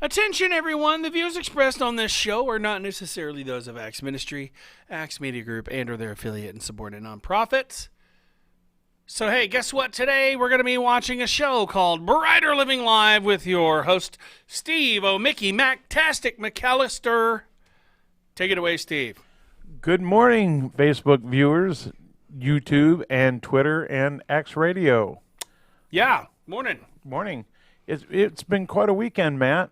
Attention, everyone. The views expressed on this show are not necessarily those of Axe Ministry, Axe Media Group, and or their affiliate and subordinate nonprofits. So, hey, guess what? Today we're going to be watching a show called Brighter Living Live with your host, Steve Mickey Mactastic McAllister. Take it away, Steve. Good morning, Facebook viewers, YouTube and Twitter and X Radio. Yeah, morning. Morning. It's been quite a weekend, Matt.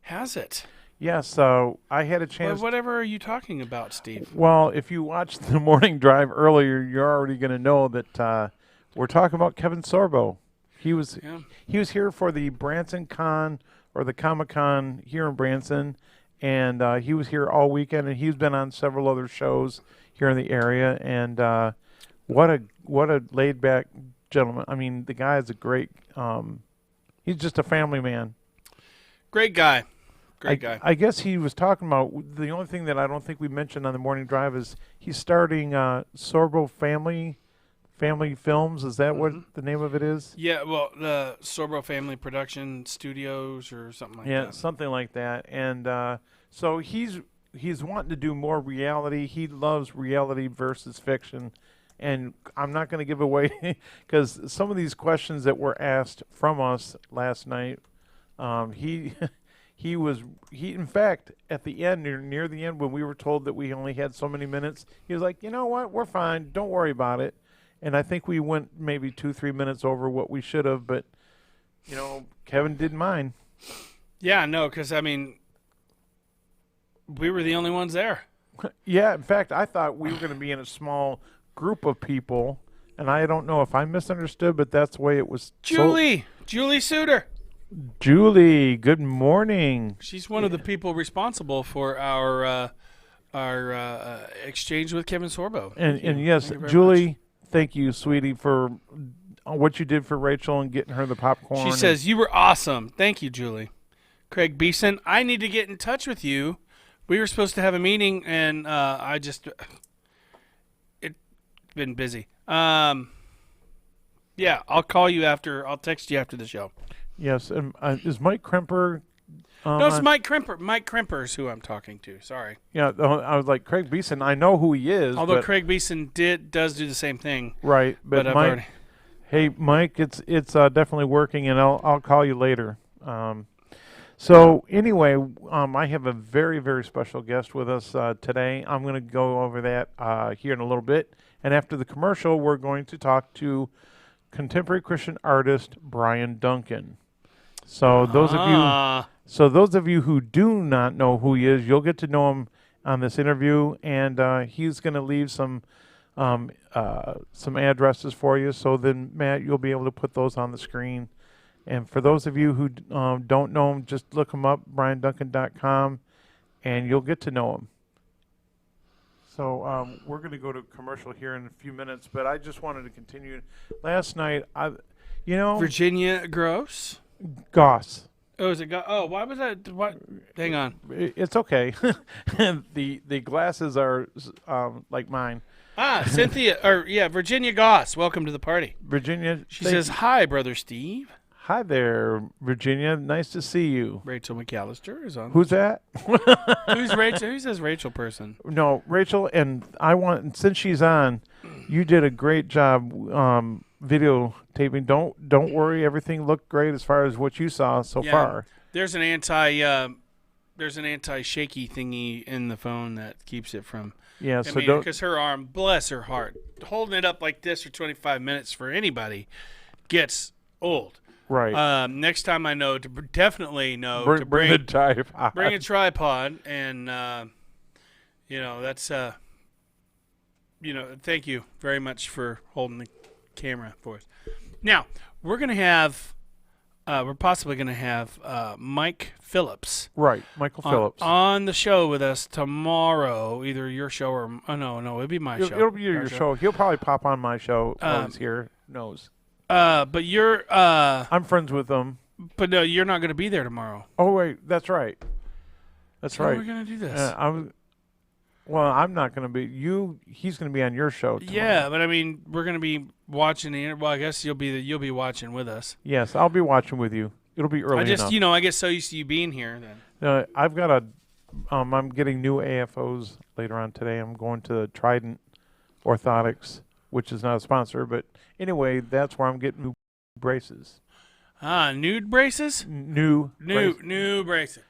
Has it? Yes, so I had a chance. Well, whatever are you talking about, Steve? Well, if you watched the morning drive earlier, you're already going to know that we're talking about Kevin Sorbo. He was here for the Branson Con or the Comic-Con here in Branson, and he was here all weekend, and he's been on several other shows here in the area. And what a laid back gentleman. I mean, the guy is a great. He's just a family man. Great guy. Great guy. I guess he was talking about the only thing that I don't think we mentioned on the morning drive is he's starting Sorbo Family Films. Is that what the name of it is? Yeah, well, the Sorbo Family Production Studios or something like that. Yeah, something like that. And so he's wanting to do more reality. He loves reality versus fiction. And I'm not going to give away because some of these questions that were asked from us last night, he in fact at the end near the end when we were told that we only had so many minutes, he was like, you know what, we're fine, don't worry about it. And I think we went maybe 2-3 minutes over what we should have, but Kevin didn't mind. Yeah, no, because I mean, we were the only ones there. Yeah, in fact, I thought we were going to be in a small group of people, and I don't know if I misunderstood, but that's the way it was. Julie Suter. Julie, good morning. She's one of the people responsible for our exchange with Kevin Sorbo. And yes, Julie, thank you, sweetie, for what you did for Rachel and getting her the popcorn. She says, you were awesome. Thank you, Julie. Craig Beeson, I need to get in touch with you. We were supposed to have a meeting, and it's been busy. Yeah, I'll call you after. I'll text you after the show. Yes, and is Mike Kremper? No, it's Mike Kremper. Mike Kremper is who I'm talking to. Sorry. Yeah, I was like, Craig Beeson, I know who he is. Although Craig Beeson does do the same thing. Right, but Mike, hey, Mike, it's definitely working, and I'll call you later. So anyway, I have a very, very special guest with us today. I'm going to go over that here in a little bit. And after the commercial, we're going to talk to contemporary Christian artist Brian Duncan. So those of you who do not know who he is, you'll get to know him on this interview, and he's going to leave some addresses for you. So then, Matt, you'll be able to put those on the screen. And for those of you who don't know him, just look him up, brianduncan.com, and you'll get to know him. So we're going to go to commercial here in a few minutes, but I just wanted to continue. Last night, Virginia Gross? Goss. Oh, is it Goss? Oh, why was that? What? Hang on. It's okay. the glasses are like mine. Virginia Goss. Welcome to the party. Virginia. She says, hi, Brother Steve. Hi there, Virginia. Nice to see you. Rachel McAllister is on. Who's that? Who's Rachel? Who's this Rachel person? No, Rachel, and since she's on, you did a great job videotaping. Don't worry, everything looked great as far as what you saw so far. There's an anti-shaky thingy in the phone that keeps it from. Yeah, because her arm, bless her heart, holding it up like this for 25 minutes for anybody gets old. Right. Next time I know to definitely know to bring a tripod. Bring a tripod, and that's thank you very much for holding the camera for us. Now we're possibly gonna have Mike Phillips. Right, Michael Phillips on the show with us tomorrow. Either your show or it'll be my show. It'll be your show. He'll probably pop on my show while he's here. Knows. But you're I'm friends with them. But no, you're not going to be there tomorrow. Oh wait, that's right. That's right. How are we going to do this? I'm not going to be. He's going to be on your show tomorrow. Yeah, but I mean, we're going to be watching the. Well, I guess you'll be watching with us. Yes, I'll be watching with you. It'll be early I just, enough. I get so used to you being here. Then I've got a. I'm getting new AFOs later on today. I'm going to Trident Orthotics, which is not a sponsor, but anyway, that's where I'm getting new braces. Nude braces. New Braces.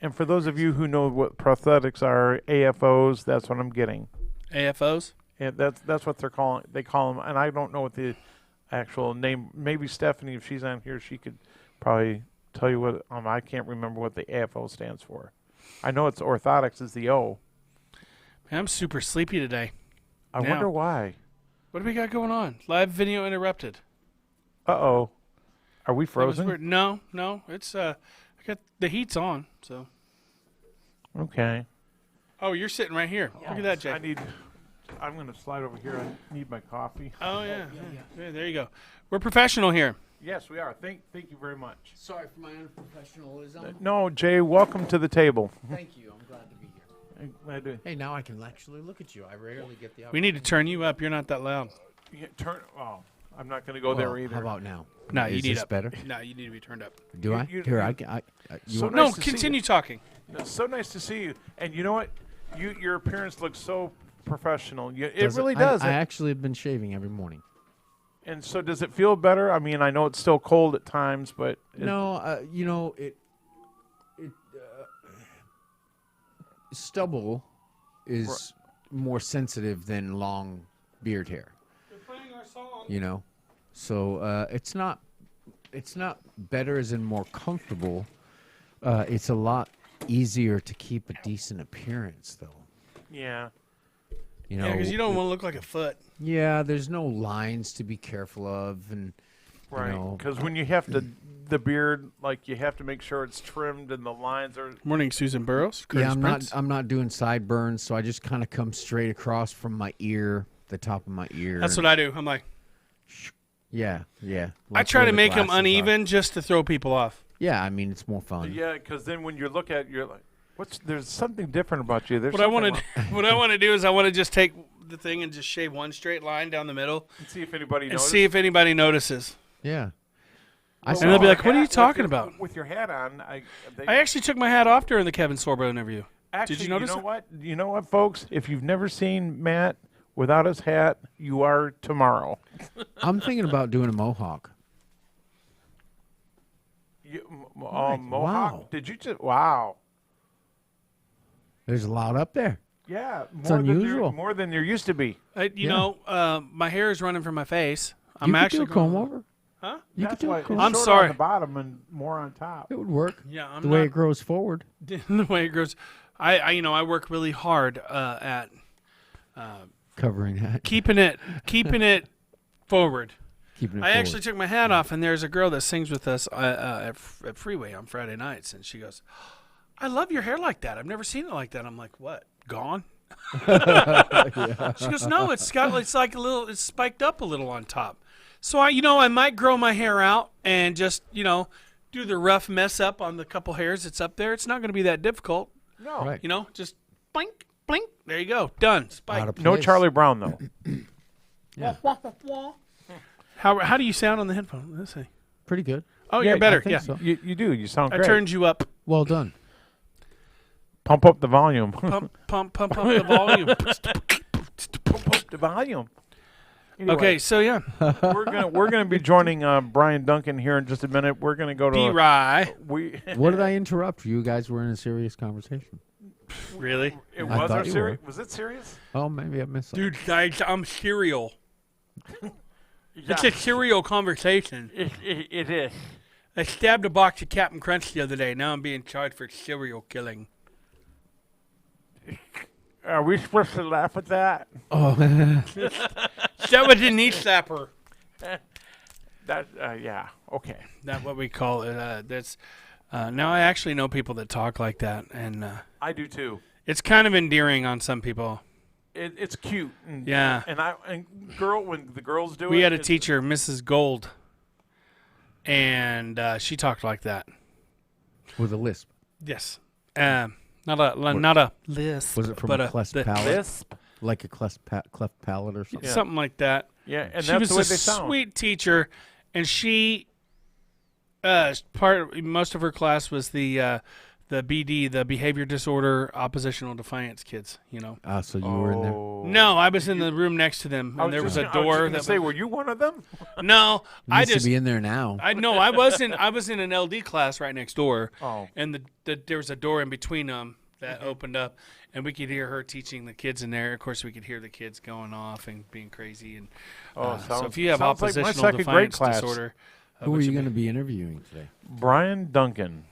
And for those of you who know what prosthetics are, AFOs, that's what I'm getting. AFOs. And that's what they call them, and I don't know what the actual name. Maybe Stephanie, if she's on here, she could probably tell you what. I can't remember what the AFO stands for. I know it's orthotics is the O. Man, I'm super sleepy today. I Now. wonder why. What do we got going on? Live video interrupted. Uh-oh. Are we That was frozen? weird. No. It's I got the heat's on. So. Okay. Oh, you're sitting right here. Look at that, Jay. I'm going to slide over here. I need my coffee. Oh yeah. There you go. We're professional here. Yes, we are. Thank you very much. Sorry for my unprofessionalism. No, Jay, welcome to the table. Thank you. I'm glad to be here. Glad to Hey, now I can actually look at you. I rarely get the opportunity. We need to turn you up. You're not that loud. I'm not going to go there either. How about now? No, you Is need this up. better? No, you need to be turned up. Do I? you- Here, you- you So want- No, nice to see continue talking. It's so nice to see you. And you know what? Your appearance looks so professional. It Does really does. I actually have been shaving every morning. And so does it feel better? I mean, I know it's still cold at times, but No, stubble is more sensitive than long beard hair. We're playing our song. So it's not better as in more comfortable. It's a lot easier to keep a decent appearance, though. yeah. Yeah, because you don't want to look like a foot. Yeah, there's no lines to be careful of, and Right. know. Because when you have to, the beard, like you have to make sure it's trimmed and the lines are. Morning, Susan Burrows. Curtis yeah, Prince. I'm not doing sideburns, so I just kind of come straight across from my ear, the top of my ear. That's what I do. I'm like, Yeah. I like try where to the make them glasses are. uneven just to throw people off. Yeah, I mean it's more fun. Yeah, because then when you look at it, you're like, there's something different about you. There's What I something want to, what I want to do is I want to just take the thing and just shave one straight line down the middle and see if anybody and knows. see if anybody notices. Yeah. And they'll be like, "What are you talking about?" With your hat on, I actually took my hat off during the Kevin Sorbo interview. actually, Did you notice? You know what? You know what, folks? If you've never seen Matt without his hat, you are tomorrow. I'm thinking about doing a mohawk. Mohawk? Wow. Did you just? Wow. There's a lot up there. Yeah, It's unusual. More than there used to be. You know, my hair is running from my face. I'm You could actually do a comb over. Huh? You That's could do why a comb it's I'm short sorry. on the bottom and more on top. It would work. Yeah, I'm The way not- it grows forward. the way it grows. I work really hard at Covering that. keeping it forward. Keeping it I forward. actually took my hat off, and there's a girl that sings with us at Freeway on Friday nights, and she goes, "I love your hair like that. I've never seen it like that." I'm like, "What? Gone?" She goes, "No, it's like a little, it's spiked up a little on top." So I might grow my hair out and just do the rough mess up on the couple hairs that's up there. It's not going to be that difficult. No, Right. Just blink, blink. There you go, done. Out Spike. of no place. Charlie Brown though. Yeah. How do you sound on the headphone? Let's see. Pretty good. Oh, Yeah, you're better. I think Yeah, so. You do. You sound I great. turned you up. Well done. Pump up the volume. Pump the volume. Pump up the volume. Anyway, Okay, so yeah, we're gonna be joining Brian Duncan here in just a minute. We're gonna go to D-Rye. we. What did I interrupt? You guys were in a serious conversation. Really? It I was thought our you serious. were. Was it serious? Oh, maybe I missed something. Dude, I'm serial. Yeah, It's a serial conversation. it is. I stabbed a box of Captain Crunch the other day. Now I'm being charged for serial killing. Are we supposed to laugh at that? Oh, That was a knee slapper. That yeah. Okay. That's what we call it. That's now I actually know people that talk like that, and I do too. it's kind of endearing on some people. It's cute. And, Yeah. And when the girls do it, We had a it's- teacher, Mrs. Gold, and she talked like that. with a lisp. Yes. Not a lisp. Was it from but a cleft the- palate? Lisp. Like a cleft palate or something? Yeah. Something like that. Yeah, and She that's was the way a they sound. sweet teacher, and she Most of her class was the BD, the behavior disorder oppositional defiance kids. You know. So you were in there. Oh. No, I was in the room next to them, and there was a door. that say, were you one of them? No, I Needs just to be in there now. I know I was in an LD class right next door. Oh. And there was a door in between them that opened up, and we could hear her teaching the kids in there. Of course, we could hear the kids going off and being crazy. And so if you have sounds like my oppositional second grade defiance class. disorder, Who are you going to be interviewing today? Brian Duncan.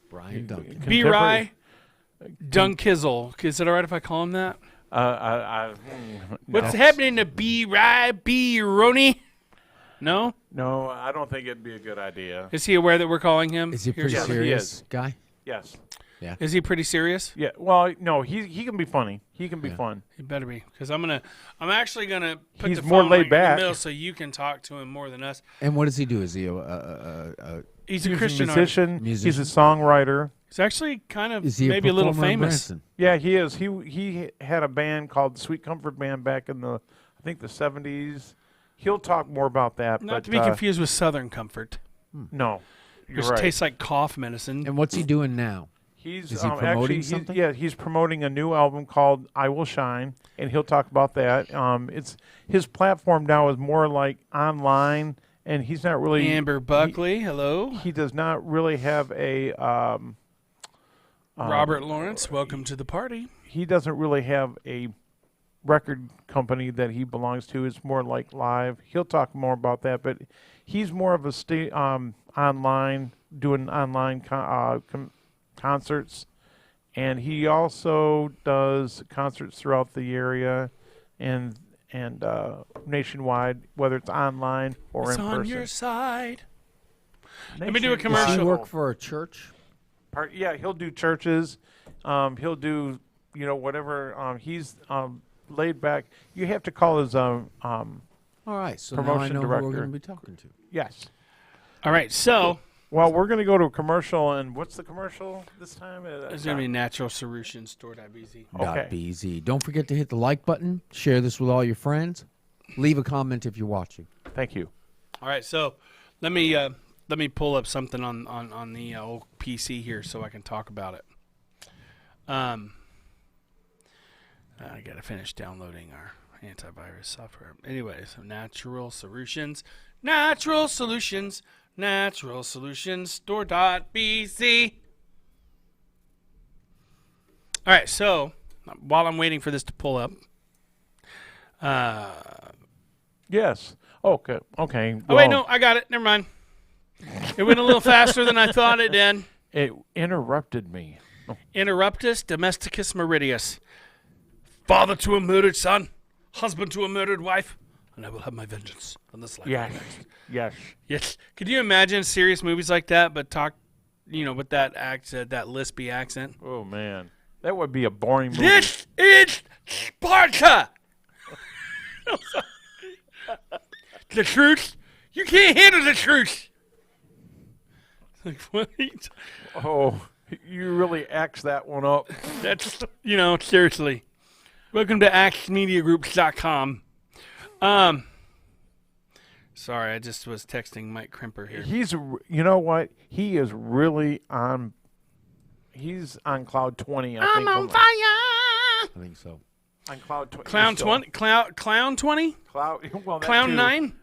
Brian Duncan. B. Rye Dunkizzle. Is it all right if I call him that? What's happening to B. Rye B. Roney? No? No, I don't think it'd be a good idea. Is he aware that we're calling him? Is he a pretty Yes, he serious is. guy? Yes. Is he pretty serious? Yeah. Well, no, he can be funny. He can be fun. He better be, because I'm actually gonna put He's the more phone laid right in back. the middle so you can talk to him more than us. And what does he do? Is he He's a He's Christian a artist. musician. He's Musician. a songwriter. He's actually kind of is he maybe a little performer in famous. Branson? Yeah, he is. He had a band called Sweet Comfort Band back in the I think the 70s. He'll talk more about that. Not but, to be confused with Southern Comfort, No, you're which right. tastes like cough medicine. And what's he doing now? He's Is he actually promoting something? he's promoting a new album called I Will Shine, and he'll talk about that. It's his platform now is more like online, and he's not really Amber Buckley, hello. He does not really have a Robert Lawrence, welcome to the party. he doesn't really have a record company that he belongs to. It's more like live. He'll talk more about that, but he's more of a online, doing online concerts, and he also does concerts throughout the area and nationwide, whether it's online or It's in on person. your side. Let me do a Does commercial. he work for a church? Yeah, he'll do churches. He'll do whatever. He's laid back. You have to call his All right, so now I Promotion know who director. we're going to be talking to. yes. All right, so Well, we're going to go to a commercial, and what's the commercial this time? it's going to be Natural Solutions Store.bz. Okay. .bz. Don't forget to hit the like button. Share this with all your friends. Leave a comment if you're watching. Thank you. All right, so let me pull up something on the old PC here so I can talk about it. I got to finish downloading our antivirus software. Anyways, Natural Solutions, Store.bz. All right, so while I'm waiting for this to pull up, Yes. Okay. Okay. oh wait, no, I got it. Never mind. It went a little faster than I thought it did. It interrupted me. Interruptus domesticus meridius. Father to a murdered son, husband to a murdered wife, and I will have my vengeance on this life. Yes. Yes. Yes. Could you imagine serious movies like that, but talk, with that accent, that lispy accent? Oh man, that would be a boring movie. This is Sparta. The truth? You can't handle the truth. Like what? Oh, you really axed that one up. That's seriously. Welcome to AxeMediaGroups.com. Sorry, I just was texting Mike Krimper here. You know what? He is really on. He's on cloud 20. I think. on fire. I think so. On cloud 20. Clown 20? Clown 20? Well, that Clown too. 9?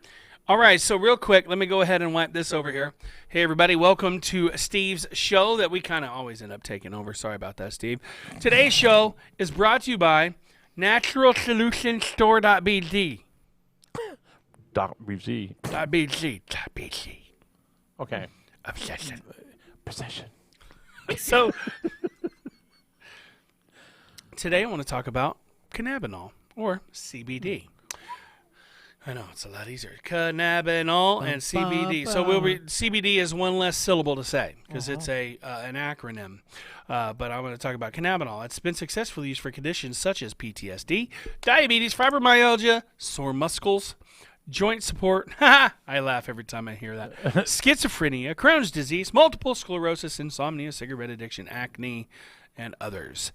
All right, so real quick, let me go ahead and wipe this over here. Hey, everybody, welcome to Steve's show that we kind of always end up taking over. Sorry about that, Steve. Today's show is brought to you by NaturalSolutionStore.bz. .bz. .bz. Okay. Obsession. Possession. So, today I want to talk about cannabinol, or CBD. I know, it's a lot easier. Cannabinol and CBD. So CBD is one less syllable to say because it's an acronym. But I'm going to talk about cannabinol. It's been successfully used for conditions such as PTSD, diabetes, fibromyalgia, sore muscles, joint support. I laugh every time I hear that. Schizophrenia, Crohn's disease, multiple sclerosis, insomnia, cigarette addiction, acne, and others.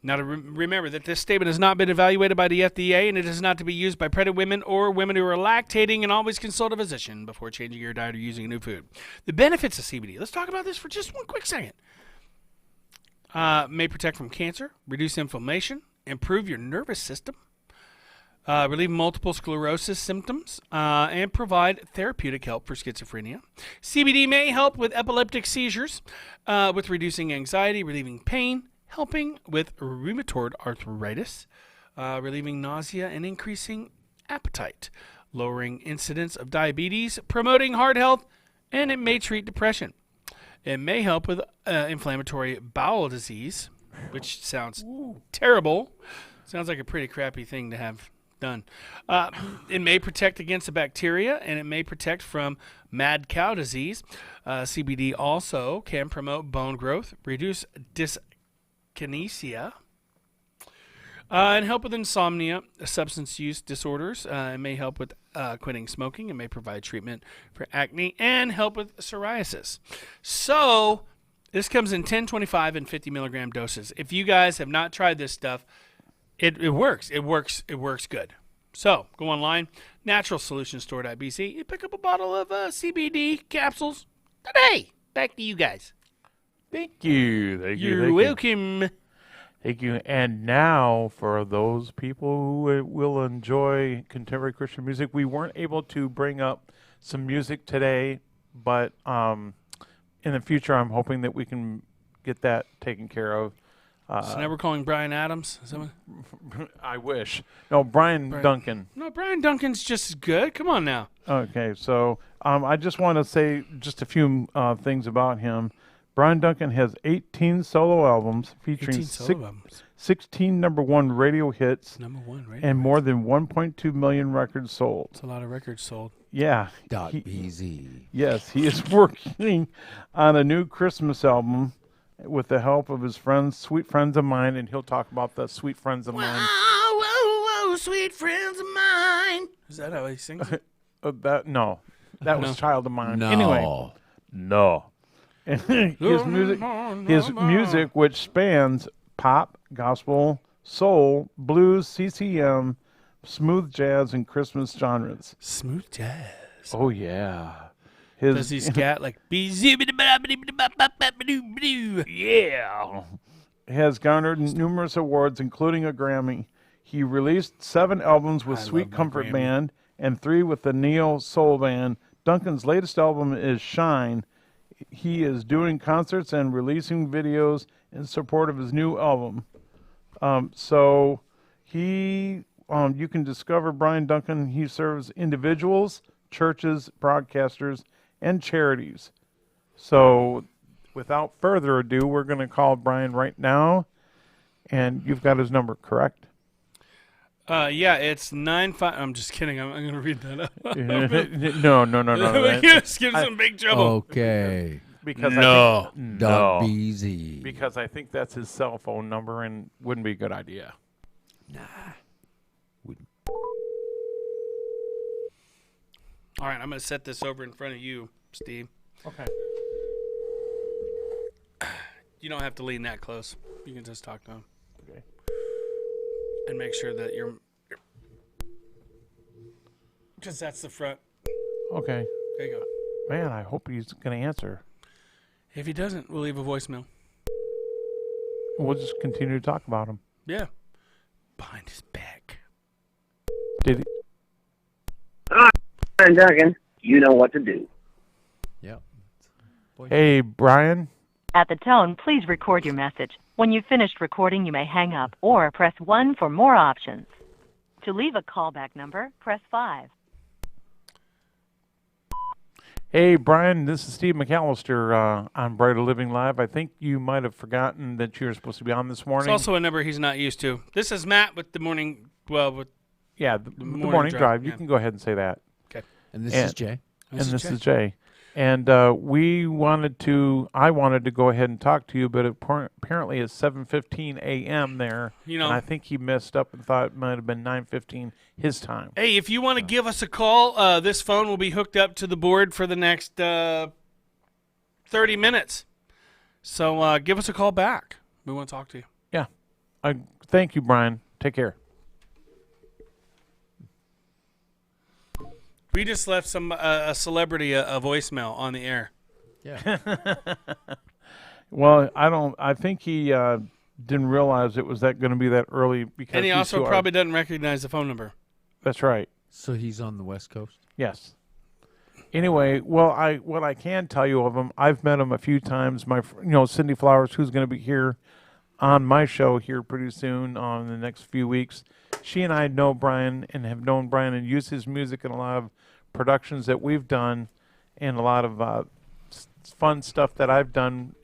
Now, to remember that this statement has not been evaluated by the FDA, and it is not to be used by pregnant women or women who are lactating, and always consult a physician before changing your diet or using a new food. The benefits of CBD. Let's talk about this for just one quick second. May protect from cancer, reduce inflammation, improve your nervous system, relieve multiple sclerosis symptoms, and provide therapeutic help for schizophrenia. CBD may help with epileptic seizures, with reducing anxiety, relieving pain, helping with rheumatoid arthritis, relieving nausea, and increasing appetite, lowering incidence of diabetes, promoting heart health, and it may treat depression. It may help with inflammatory bowel disease, which sounds terrible. Sounds like a pretty crappy thing to have done. It may protect against the bacteria, and it may protect from mad cow disease. CBD also can promote bone growth, reduce dyskinesia, and help with insomnia, substance use disorders. It may help with quitting smoking. It may provide treatment for acne and help with psoriasis. So this comes in 10, 25, and 50 milligram doses. If you guys have not tried this stuff, it works. It works good. So go online, naturalsolutionstore.bc. You pick up a bottle of CBD capsules today. Back to you guys. Thank you. You're welcome. Thank you. And now, for those people who will enjoy contemporary Christian music, we weren't able to bring up some music today, but in the future, I'm hoping that we can get that taken care of. So now we're calling Brian Adams? Is that what? I wish. No, Brian Duncan. No, Brian Duncan's just as good. Come on now. Okay, so I just want to say just a few things about him. Brian Duncan has 18 solo albums featuring 16 number one radio hits and more than 1.2 million records sold. That's a lot of records sold. Yeah. .bz. Yes, he is working on a new Christmas album with the help of his friends, Sweet Friends of Mine, and he'll talk about the Sweet Friends of Mine. Whoa, sweet friends of mine. Is that how he sings it? No, that was Child of Mine. No. Anyway, no. his music, which spans pop, gospel, soul, blues, CCM, smooth jazz, and Christmas genres. Smooth jazz. Oh yeah. Does he scat like yeah? Has garnered numerous awards, including a Grammy. He released 7 albums with Sweet Comfort Band and 3 with the Neo Soul Band. Duncan's latest album is Shine. He is doing concerts and releasing videos in support of his new album. So you can discover Brian Duncan. He serves individuals, churches, broadcasters, and charities. So without further ado, we're going to call Brian right now. And you've got his number, correct? Yeah, it's 95. I'm just kidding. I'm going to read that up. No. Just give some big trouble. Okay. Because No. .bz. Because I think that's his cell phone number and wouldn't be a good idea. Nah. All right, I'm going to set this over in front of you, Steve. Okay. You don't have to lean that close. You can just talk to him. Okay. And make sure that you're... Because that's the front. Okay. There you go. Man, I hope he's going to answer. If he doesn't, we'll leave a voicemail. We'll just continue to talk about him. Yeah. Behind his back. Did he? Brian Duncan, you know what to do. Yep. Hey, Brian. At the tone, please record your message. When you've finished recording, you may hang up or press 1 for more options. To leave a callback number, press 5. Hey, Brian, this is Steve McAllister on Brighter Living Live. I think you might have forgotten that you were supposed to be on this morning. It's also a number he's not used to. This is Matt with the morning... Well, with... Yeah, the morning drive. You can go ahead and say that. Okay. And this is Jay. This is Jay. And I wanted to go ahead and talk to you, but apparently it's 7:15 a.m. there. You know, and I think he messed up and thought it might have been 9:15 his time. Hey, if you want to give us a call, this phone will be hooked up to the board for the next 30 minutes. So give us a call back. We want to talk to you. Yeah. Thank you, Brian. Take care. We just left a celebrity a voicemail on the air. Yeah. Well, I think he didn't realize it was going to be that early because And he he's also too probably doesn't recognize the phone number. That's right. So he's on the West Coast? Yes. Anyway, what I can tell you of him, I've met him a few times. Cindy Flowers, who's going to be here on my show here pretty soon in the next few weeks. She and I know Brian and have known Brian and used his music in a lot of productions that we've done and a lot of fun stuff that I've done,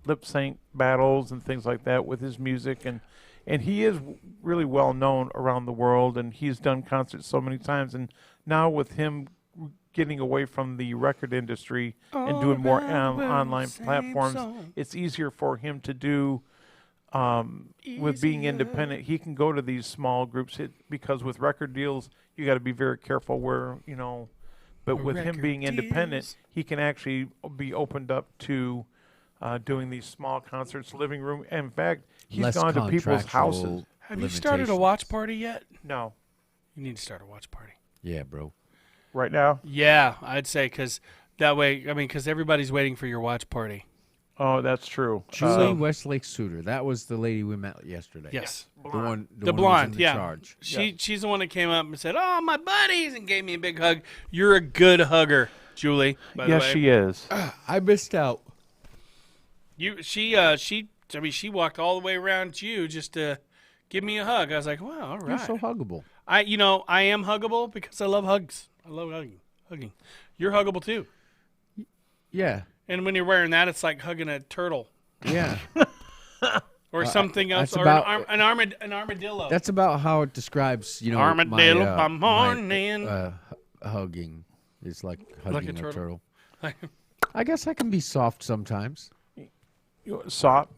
lip sync battles and things like that with his music. And he is really well known around the world, and he's done concerts so many times. And now with him getting away from the record industry and doing more online platforms, it's easier for him to do with being independent. He can go to these small groups because with record deals, you got to be very careful where, but with him being independent, he can actually be opened up to doing these small concerts, living room. And in fact, he's Less gone to people's contractual houses. Have you started a watch party yet? No. You need to start a watch party. Yeah, bro. Right now? Yeah, I'd say because that way, because everybody's waiting for your watch party. Oh, that's true. Julie Westlake Suter. That was the lady we met yesterday. Yes. The one The who was blonde, in the yeah. charge. She's the one that came up and said, "Oh, my buddies," and gave me a big hug. You're a good hugger, Julie. By the Yes, way. she is. I missed out. She walked all the way around you just to give me a hug. I was like, "Wow, all right." You're so huggable. I am huggable because I love hugs. I love hugging. You're huggable too. Yeah. And when you're wearing that, it's like hugging a turtle Yeah. or something else, that's or about- an armadillo. That's about how it describes, Armadillo my, by morning. hugging is like Like hugging a a turtle. turtle. I guess I can be soft sometimes. Soft?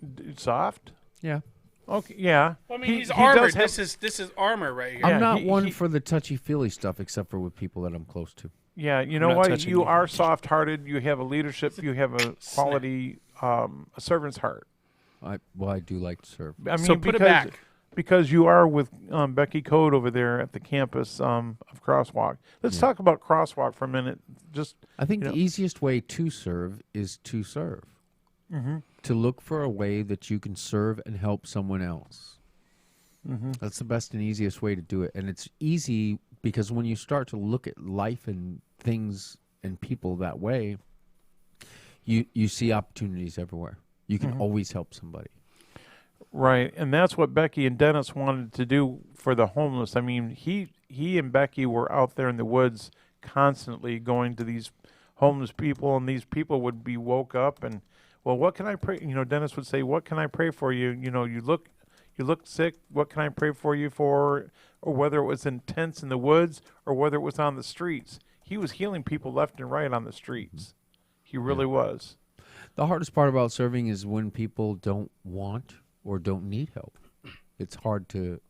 Yeah. Okay, yeah. I mean, he's he armored. does have- This is armor right here. Yeah, I'm not he- one he- for the touchy-feely stuff except for with people that I'm close to. Yeah, you know not what? touching You you. are soft-hearted. You have a leadership. You have a quality, a servant's heart. I do like to serve. I mean, So put it because, back. because you are with Becky Code over there at the campus of Crosswalk. Let's talk about Crosswalk for a minute. Just I think you the know- easiest way to serve is to serve. Mm-hmm. To look for a way that you can serve and help someone else. Mm-hmm. That's the best and easiest way to do it. And it's easy because when you start to look at life and things and people that way, you see opportunities everywhere. You can always help somebody. right, and that's what Becky and Dennis wanted to do for the homeless. I mean, he and Becky were out there in the woods constantly going to these homeless people, and these people would be woke up and, well, what can I pray? Dennis would say, "What can I pray for you? You look sick. What can I pray for you for?" Or whether it was in tents in the woods or whether it was on the streets, he was healing people left and right on the streets. He really was. The hardest part about serving is when people don't want or don't need help. It's hard to,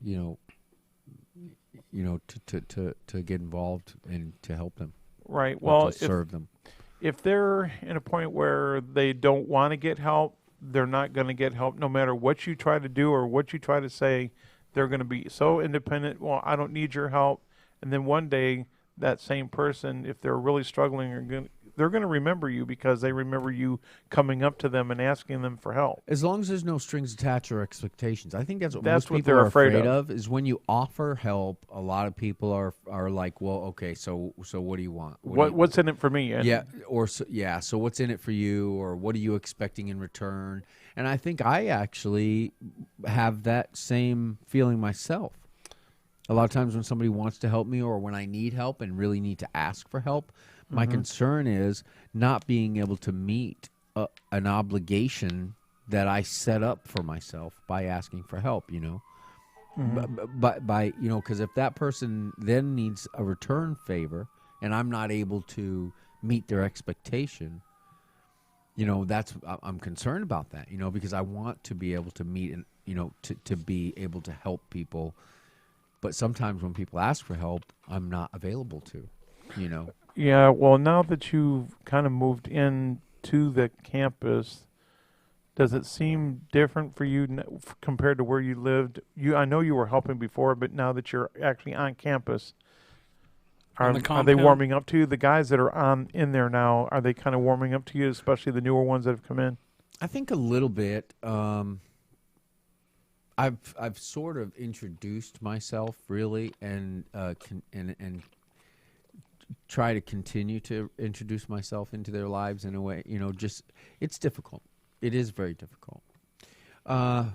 to get involved and to help them. Right. or Well, to serve them. if they're in a point where they don't want to get help, they're not going to get help no matter what you try to do or what you try to say. They're going to be so independent. Well, I don't need your help. And then one day, that same person, if they're really struggling, they're going to remember you because they remember you coming up to them and asking them for help. As long as there's no strings attached or expectations. I think that's what That's most what people they're are afraid afraid of. of is when you offer help, a lot of people are like, well, okay, so what do you want? do you- What's in it for me? And so what's in it for you, or what are you expecting in return? And I think I actually have that same feeling myself. A lot of times when somebody wants to help me or when I need help and really need to ask for help, my concern is not being able to meet an obligation that I set up for myself by asking for help, But by, because if that person then needs a return favor and I'm not able to meet their expectation, I'm concerned about that, because I want to be able to meet and, to be able to help people. But sometimes when people ask for help, I'm not available to, Yeah, well, now that you've kind of moved in to the campus, Does it seem different for you compared to where you lived? I know you were helping before, but now that you're actually on campus, On are the they compound? warming up to you? The guys that are in there now, are they kind of warming up to you, especially the newer ones that have come in? I think a little bit. I've sort of introduced myself really, and try to continue to introduce myself into their lives in a way. Just it's difficult. It is very difficult. I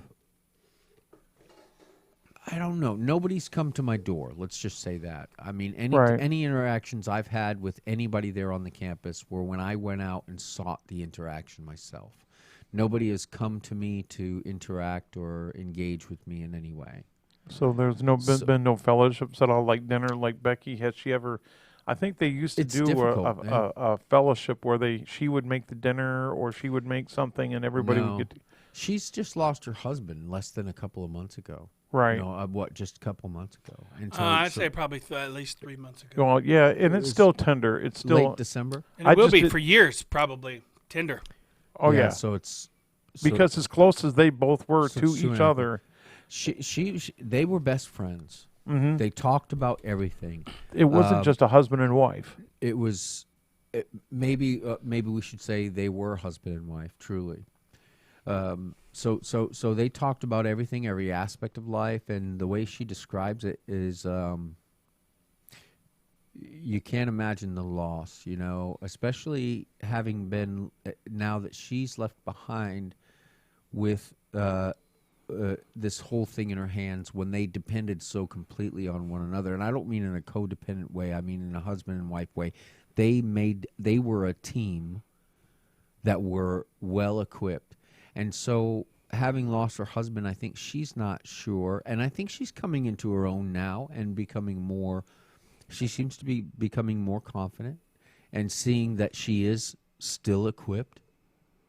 don't know. Nobody's come to my door. Let's just say that. I mean, any interactions I've had with anybody there on the campus were when I went out and sought the interaction myself. Nobody has come to me to interact or engage with me in any way. So there's been no fellowships at all, like dinner, like Becky. Has she ever? I think they used to It's do difficult, a fellowship where she would make the dinner or she would make something and everybody No. would get. She's just lost her husband less than a couple of months ago. Right. Just a couple of months ago. And so, I'd say probably at least 3 months ago. Well, yeah, and it's was still tender. It's still late December. And I it will just be did- for years, probably. Tinder. Oh yeah, So it's because as close as they both were so to soon each after. other, they were best friends. mhm, They talked about everything. it wasn't just a husband and wife. It was maybe we should say they were husband and wife, truly. So they talked about everything, every aspect of life, and the way she describes it is, you can't imagine the loss, especially having been now that she's left behind with this whole thing in her hands when they depended so completely on one another. And I don't mean in a codependent way. I mean in a husband and wife way. They were a team that were well equipped. And so having lost her husband, I think she's not sure. And I think she's coming into her own now and she seems to be becoming more confident and seeing that she is still equipped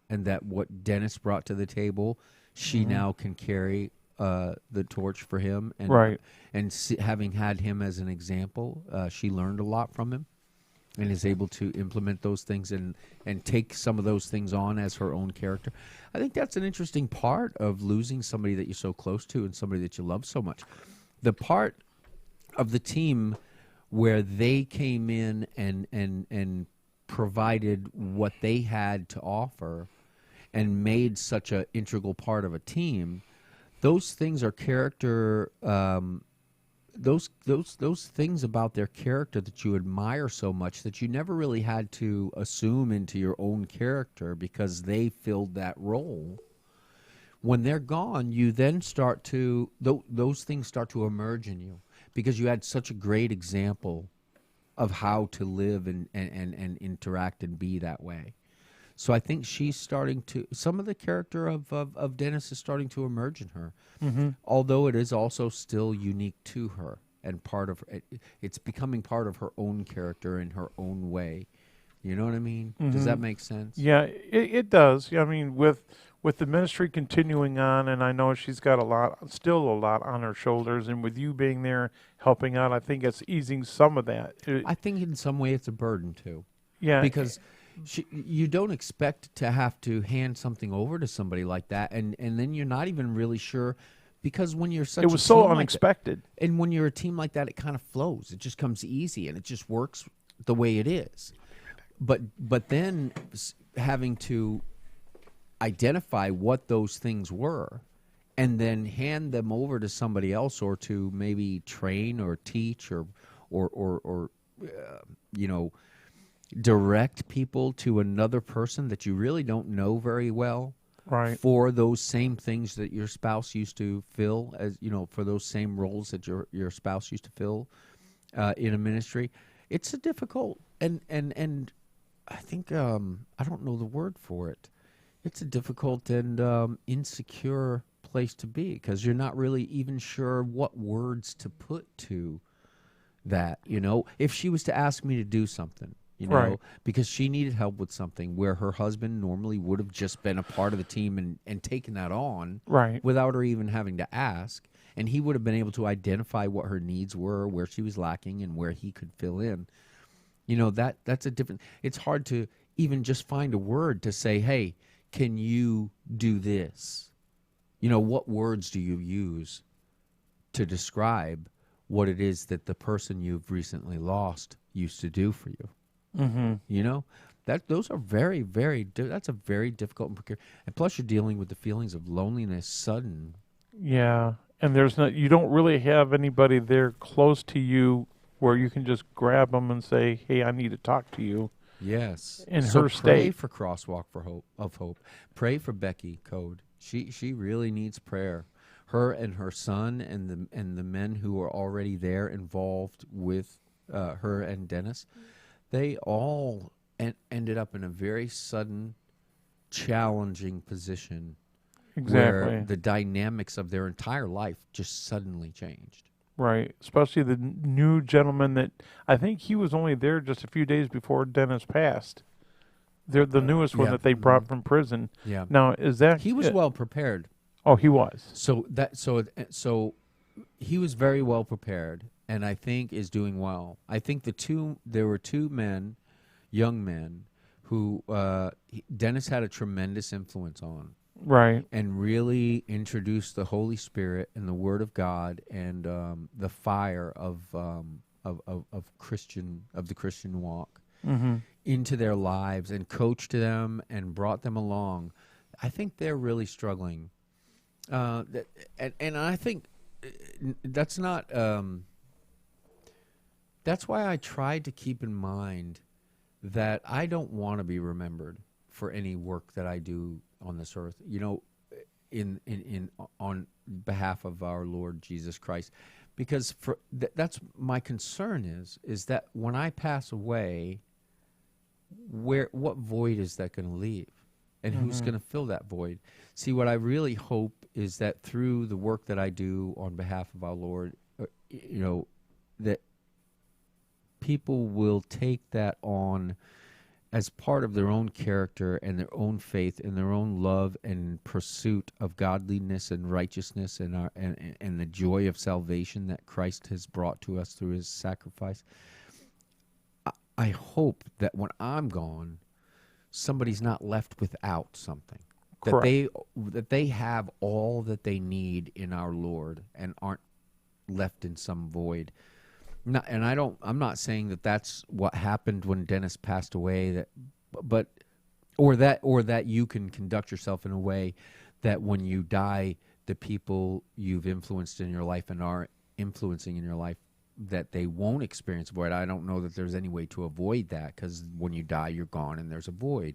and that what Dennis brought to the table, she now can carry the torch for him. And, Right. And having had him as an example, she learned a lot from him and is able to implement those things and take some of those things on as her own character. I think that's an interesting part of losing somebody that you're so close to and somebody that you love so much. The part of the team where they came in and provided what they had to offer and made such an integral part of a team, those things are character those things about their character that you admire so much that you never really had to assume into your own character because they filled that role. When they're gone, you then start to those things start to emerge in you because you had such a great example of how to live and interact and be that way. So I think she's starting to, some of the character of Dennis is starting to emerge in her, although it is also still unique to her and part of it's becoming part of her own character in her own way. You know what I mean? Does that make sense? Yeah, it does. I mean, with the ministry continuing on, and I know she's got still a lot on her shoulders, and with you being there helping out, I think it's easing some of that. I think in some way it's a burden too. Yeah, Because you don't expect to have to hand something over to somebody like that, and then you're not even really sure, because when you're such it was a so team unexpected. like that, and when you're a team like that, it kind of flows. It just comes easy, and it just works the way it is. But then having to identify what those things were, and then hand them over to somebody else, or to maybe train or teach or direct people to another person that you really don't know very well, Right. for those same things that your spouse used to fill, as for those same roles that your spouse used to fill in a ministry. It's a difficult and I think I don't know the word for it. It's a difficult and insecure place to be, because you're not really even sure what words to put to that. If she was to ask me to do something, Right. because she needed help with something where her husband normally would have just been a part of the team and taken that on, Right. without her even having to ask, and he would have been able to identify what her needs were, where she was lacking, and where he could fill in. That's a different. It's hard to even just find a word to say, hey, can you do this? You know, what words do you use to describe what it is that the person you've recently lost used to do for you? Mm-hmm. You know, those are very, that's a very difficult and precarious. And plus, you're dealing with the feelings of loneliness, sudden. Yeah, and you don't really have anybody there close to you where you can just grab them and say, "Hey, I need to talk to you." Yes. In so her pray state. for Crosswalk of Hope. Pray for Becky Code. She really needs prayer. Her and her son and the men who are already there involved with her and Dennis, they all ended up in a very sudden, challenging position Exactly. where the dynamics of their entire life just suddenly changed. Right. Especially the new gentleman that I think he was only there just a few days before Dennis passed. They're the newest one yeah. that they brought from prison. Yeah. Now, is that He was well prepared. Oh, he was. So he was very well prepared, and I think is doing well. I think there were two men, young men, who Dennis had a tremendous influence on, Right. and really introduced the Holy Spirit and the Word of God and the fire of the Christian walk Mm-hmm. into their lives and coached them and brought them along. I think they're really struggling. And I think that's not. That's why I tried to keep in mind that I don't want to be remembered for any work that I do on this earth. You know, on behalf of our Lord Jesus Christ, because that's my concern is that when I pass away, what void is that going to leave? And who's going to fill that void? See, what I really hope is that through the work that I do on behalf of our Lord, you know, that people will take that on as part of their own character and their own faith and their own love and pursuit of godliness and righteousness and the joy of salvation that Christ has brought to us through his sacrifice. I hope that when I'm gone, somebody's not left without something. Correct. That they have all that they need in our Lord and aren't left in some void. I'm not saying that that's what happened when Dennis passed away. Or that you can conduct yourself in a way that when you die, the people you've influenced in your life and are influencing in your life, that they won't experience a void. I don't know that there's any way to avoid that, because when you die, you're gone and there's a void.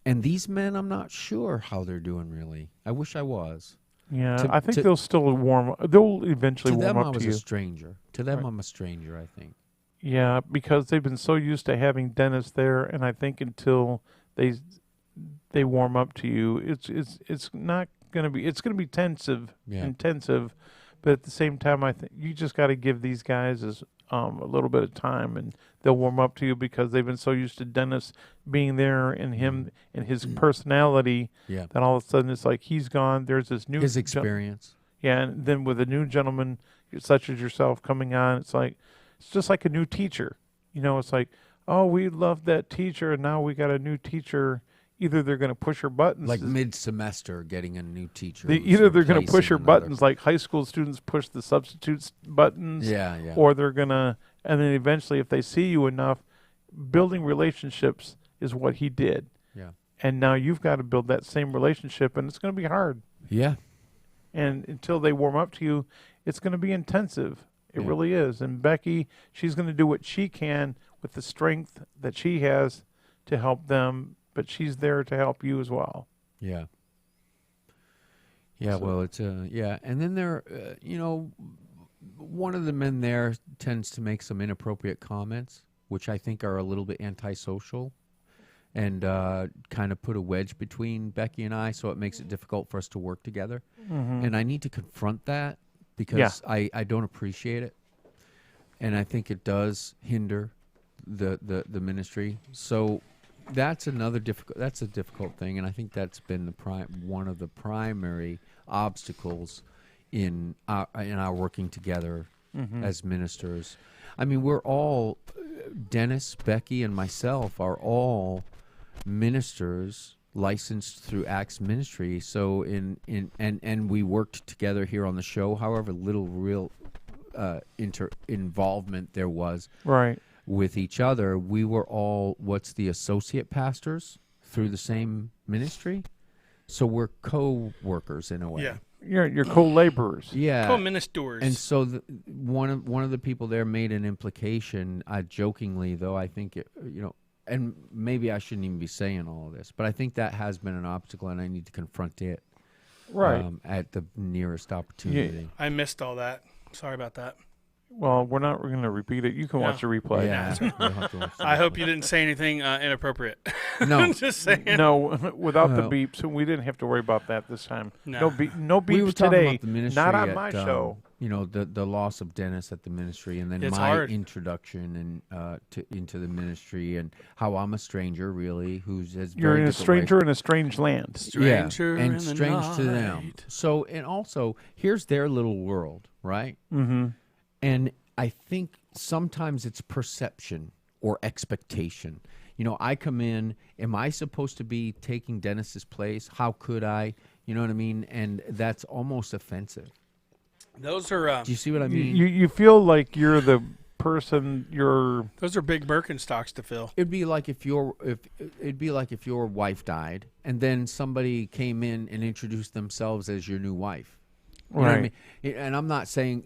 And these men, I'm not sure how they're doing, really. I wish I was. Yeah, I think they'll still warm. They'll eventually To warm them, up I was to you. a stranger. To them, Right. I'm a stranger, I think. Yeah, because they've been so used to having Dennis there, and I think until they warm up to you, it's not going to be. It's going to be intensive, but at the same time, I think you just got to give these guys a little bit of time, and they'll warm up to you because they've been so used to Dennis being there and him and his personality. Yeah. That all of a sudden it's like he's gone. There's this new His experience. Yeah, and then with a new gentleman such as yourself coming on, it's just like a new teacher. You know, it's like, oh, we loved that teacher, and now we got a new teacher. Either they're going to push her buttons, Like mid-semester, getting a new teacher. either they're going to push her replacing another. buttons like high school students push the substitutes buttons, Yeah. or they're going to, and then eventually, if they see you enough, building relationships is what he did. Yeah. And now you've got to build that same relationship, and it's going to be hard. Yeah. And until they warm up to you, it's going to be intensive. It Yeah. really is. And Becky, she's going to do what she can with the strength that she has to help them, but she's there to help you as well. Yeah. Yeah, So- well, it's yeah, and then there, one of the men there tends to make some inappropriate comments, which I think are a little bit antisocial, and kind of put a wedge between Becky and I, so it makes it difficult for us to work together. And I need to confront that because I don't appreciate it, and I think it does hinder the ministry. So that's another difficult. That's a difficult thing, and I think that's been one of the primary obstacles in our working together as ministers. I mean, we're all Dennis, Becky, and myself are all ministers licensed through Acts Ministry. So and we worked together here on the show. However little real involvement there was Right. with each other, we were all the associate pastors through the same ministry. So we're co-workers in a way. Yeah. You're co-laborers. Yeah. Co-ministers. And so one of the people there made an implication, jokingly though, I think and maybe I shouldn't even be saying all of this, but I think that has been an obstacle, and I need to confront it Right. at the nearest opportunity. I missed all that. Sorry about that. Well, we're not going to repeat it. You can watch the replay. Yeah. We'll have to watch I that. hope you didn't say anything inappropriate. No. Just saying. No, without the No. beeps, we didn't have to worry about that this time. No. No We were beeps talking today. about the ministry Not on at, my show. The loss of Dennis at the ministry, and then It's my hard. introduction into the ministry, and how I'm a stranger, really, who's has You're very a different stranger ways. in a strange land. Stranger and in the strange to them. night. So, and also, here's their little world, right? Mm-hmm. And I think sometimes it's perception or expectation. I come in, am I supposed to be taking Dennis's place? How could I? You know what I mean? And that's almost offensive. Those are Do you see what I mean? You feel like you're the person. You're those are big Birkenstocks to fill. It'd be like if your wife died, and then somebody came in and introduced themselves as your new wife. You know what I Right. mean? And I'm not saying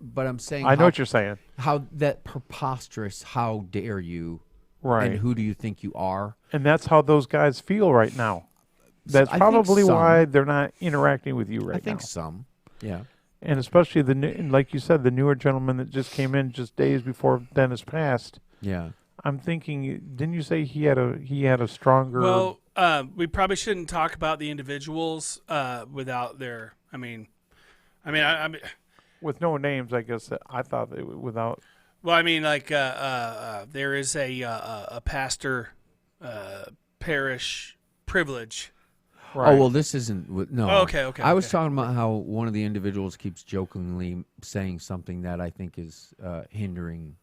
but I'm saying I know what you're saying. how that preposterous. How dare you? Right. And who do you think you are? And that's how those guys feel right now. That's I think probably some. why they're not interacting with you right I think now. some. Yeah. And especially like you said, the newer gentleman that just came in just days before Dennis passed. Yeah. I'm thinking, didn't you say he had a stronger? Well, we probably shouldn't talk about the individuals without their. I mean, with no names, I guess. I thought that without. well, I mean, like there is a pastor parish privilege. Right. Oh well, this isn't. No. Oh, okay. I was talking about how one of the individuals keeps jokingly saying something that I think is hindering,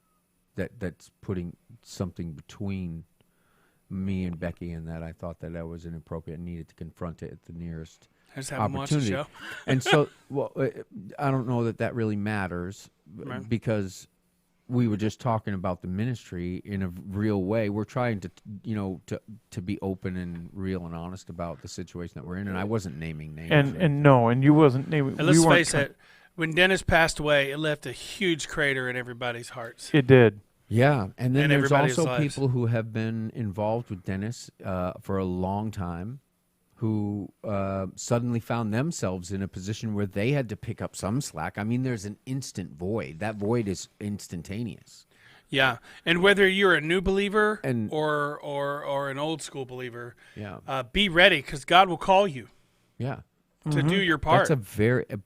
that's putting something between me and Becky, and that I thought that was inappropriate and needed to confront it at the nearest I just haven't watched the opportunity. show. And so, I don't know that really matters Right. because we were just talking about the ministry in a real way. We're trying to, to be open and real and honest about the situation that we're in. And I wasn't naming names. And you wasn't naming. And let's we weren't face it, when Dennis passed away, it left a huge crater in everybody's hearts. It did. Yeah, and then In there's everybody's also lives. people who have been involved with Dennis for a long time, who suddenly found themselves in a position where they had to pick up some slack. I mean, there's an instant void. That void is instantaneous. Yeah, and whether you're a new believer And- or an old school believer, Yeah, be ready because God will call you yeah. to do your part.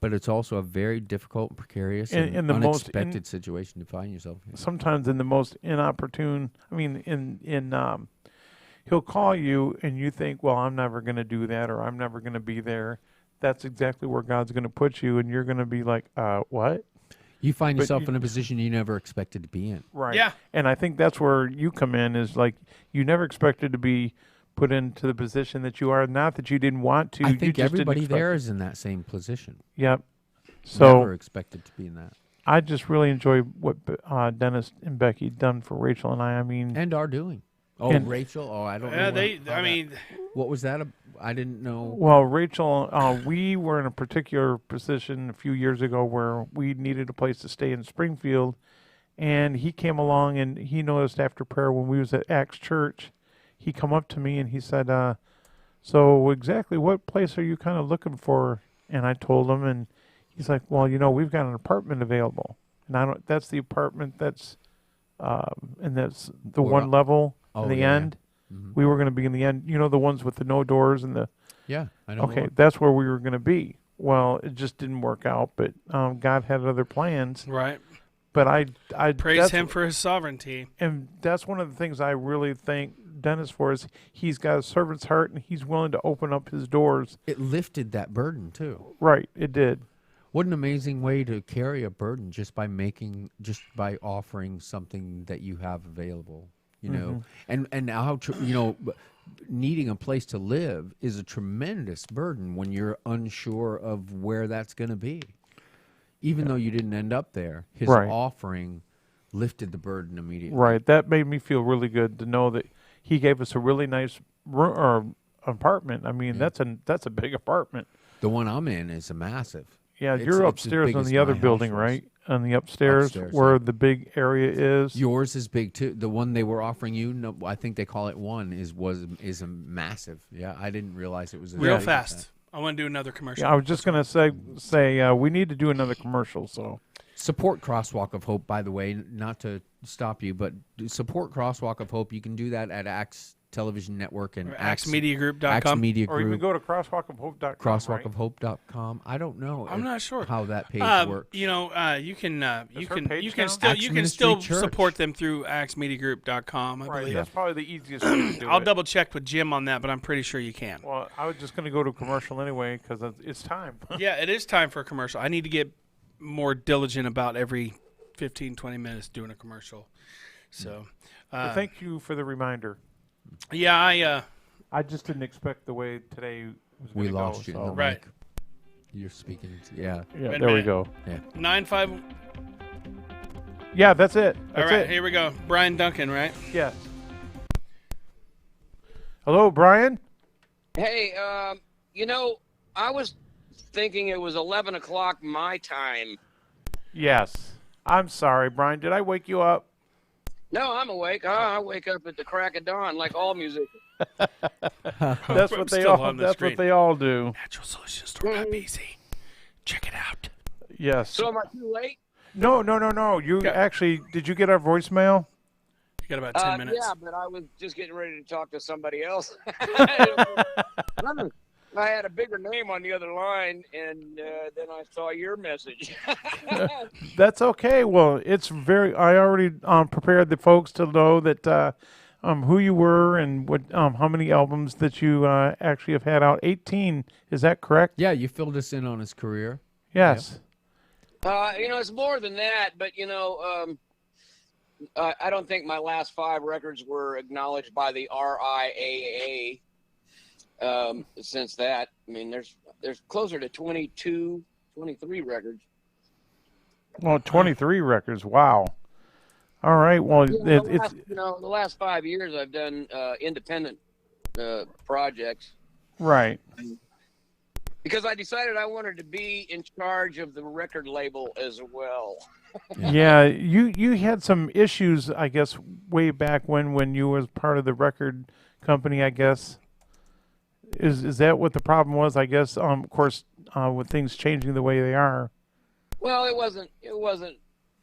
But it's also a very difficult, and precarious, And- and and the most unexpected situation to find yourself in. Sometimes in the most inopportune. I mean, he'll call you and you think, well, I'm never going to do that, or I'm never going to be there. That's exactly where God's going to put you, and you're going to be like, what? You find But yourself you- in a position you never expected to be in. Right. Yeah. And I think that's where you come in, is like you never expected to be put into the position that you are. Not that you didn't want to. I you think just didn't everybody expect there it. is in that same position. Yep. So Never expected to be in that. I just really enjoy what Dennis and Becky done for Rachel and I. I mean, And are doing. Oh, And- Rachel. Oh, I don't know. Yeah, what- what was that? I didn't know. well, Rachel, we were in a particular position a few years ago where we needed a place to stay in Springfield, and he came along and he noticed after prayer when we was at Acts Church, he come up to me and he said, so exactly what place are you kind of looking for? And I told him, and he's like, well, we've got an apartment available. And that's the apartment that's, and that's the Well, one level oh, in the yeah. end. Mhm. We were going to be in the end, the ones with the no doors and the, Yeah, I know. okay, that's where we were going to be. Well, it just didn't work out, but God had other plans. right. But I Praise that's- Him for His sovereignty. and that's one of the things I really thank Dennis for, is he's got a servant's heart and he's willing to open up his doors. It lifted that burden too. Right, it did. What an amazing way to carry a burden just by offering something that you have available. Mm-hmm. And how needing a place to live is a tremendous burden when you're unsure of where that's going to be. Even though you didn't end up there, his Right. offering lifted the burden immediately. Right. That made me feel really good to know that he gave us a really nice apartment. I mean, that's a big apartment. The one I'm in is a massive. Yeah, It's- you're it's as upstairs big on as the other my house building, was. right? On the upstairs, Upstairs, where yeah. the big area is. Yours is big too. The one they were offering you, no, I think they call it one, is a massive. Yeah, I didn't realize it was as Real big as fast. that. I want to do another commercial. Yeah, I was just gonna say we need to do another commercial. So Support Crosswalk of Hope, by the way, not to stop you, but support Crosswalk of Hope. You can do that at Axe Television Network and Or Axe AxeMediaGroup.com. Media or you can Group, go to crosswalkofhope.com. Right? crosswalkofhope.com. I don't know. I'm not sure. how that page works. You know, you can you her can page you can down? still Axe you can Ministry still Church. support them through AxeMediaGroup.com. I Right. believe. That's probably the easiest way to do I'll it. double check with Jim on that, but I'm pretty sure you can. Well, I was just gonna go to commercial anyway because it's time. Yeah, it is time for a commercial. I need to get more diligent about every 15, 20 minutes doing a commercial. So, But thank you for the reminder. yeah, I just didn't expect the way today was We going to go. lost you. in so- the Right. mic. You're speaking. Yeah. Yeah, Wait a there we minute. go. 9-5. Yeah, that's it. All That's right, it. here we go. Brian Duncan, right? Yes. Hello, Brian. Hey, I was thinking it was 11 o'clock my time. Yes. I'm sorry, Brian. Did I wake you up? No, I'm awake. I wake up at the crack of dawn like all musicians. That's I'm what they still all. on the That's screen. what they all do. NaturalSolutionStore.bz. Check it out. Yes. So am I too late? No. You Okay. actually did you get our voicemail? You got about 10 minutes. Yeah, but I was just getting ready to talk to somebody else. I had a bigger name on the other line, and then I saw your message. That's okay. Well, it's very. I already prepared the folks to know that who you were and what how many albums that you actually have had out. 18. Is that correct? Yeah, you filled us in on his career. Yes. It's more than that, but I don't think my last 5 records were acknowledged by the RIAA. Since that, I mean, there's closer to 22, 23 records. Well, 23 records. Wow. All right. Well, it's The last 5 years I've done independent projects right. because I decided I wanted to be in charge of the record label as well. Yeah, you had some issues, I guess, way back when you was part of the record company, I guess. Is that what the problem was? I guess, of course, with things changing the way they are. Well, it wasn't